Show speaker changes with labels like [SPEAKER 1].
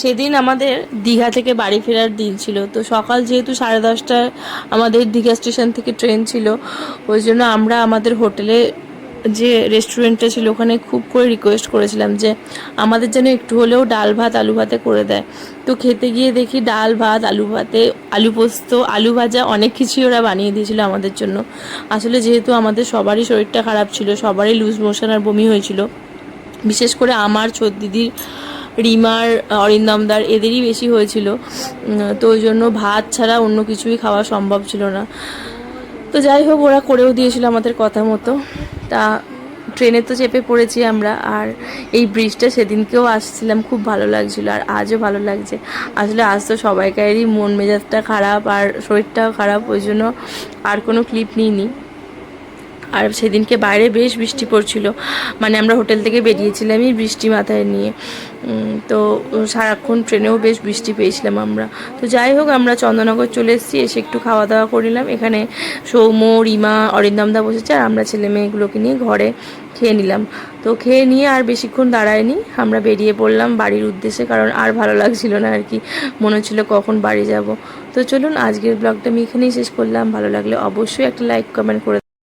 [SPEAKER 1] সেদিন আমাদের দীঘা থেকে বাড়ি ফেরার দিন ছিল। তো সকাল যেহেতু 10:30টায় আমাদের দীঘা স্টেশন থেকে ট্রেন ছিল, ওই জন্য আমরা আমাদের হোটেলে যে রেস্টুরেন্টটা ছিল ওখানে খুব করে রিকোয়েস্ট করেছিলাম যে আমাদের যেন একটু হলেও ডাল ভাত আলু ভাতে করে দেয়। তো খেতে গিয়ে দেখি ডাল ভাত আলু ভাতে আলু পোস্ত আলু ভাজা অনেক কিছুই ওরা বানিয়ে দিয়েছিল আমাদের জন্য। আসলে যেহেতু আমাদের সবারই শরীরটা খারাপ ছিল, সবারই লুজ মোশন আর বমি হয়েছিল, বিশেষ করে আমার, দিদির, রিমার, অরিন্দমদার এদেরই বেশি হয়েছিল। তো ওই জন্য ভাত ছাড়া অন্য কিছুই খাওয়া সম্ভব ছিল না। তো যাই হোক, ওরা করেও দিয়েছিল আমাদের কথা মতো। তা ট্রেনে তো চেপে পড়েছি আমরা, আর এই ব্রিজটা সেদিনকেও আসছিলাম, খুব ভালো লাগছিল আর আজও ভালো লাগছে। আসলে আজ তো সবাইকারই মন মেজাজটা খারাপ আর শরীরটাও খারাপ, ওই জন্য আর কোনো ক্লিপ নিইনি। আর সেদিনকে বাইরে বেশ বৃষ্টি পড়ছিল, মানে আমরা হোটেল থেকে বেরিয়েছিলামই বৃষ্টি মাথায় নিয়ে। তো সারাক্ষণ ট্রেনেও বেশ বৃষ্টি পেয়েছিলাম আমরা। তো যাই হোক, আমরা চন্দননগর চলে এসেছি, এসে একটু খাওয়া দাওয়া করে নিলাম। এখানে সৌম্য, রিমা, অরিন্দমদা বসেছে আর আমরা ছেলে মেয়েগুলোকে নিয়ে ঘরে খেয়ে নিলাম। তো খেয়ে নিয়ে আর বেশিক্ষণ দাঁড়ায়নি, আমরা বেরিয়ে পড়লাম বাড়ির উদ্দেশ্যে, কারণ আর ভালো লাগছিল না আর কি, মনে হচ্ছিল কখন বাড়ি যাব। তো চলুন, আজকের ব্লগটা আমি এখানেই শেষ করলাম। ভালো লাগলে অবশ্যই একটা লাইক কমেন্ট করে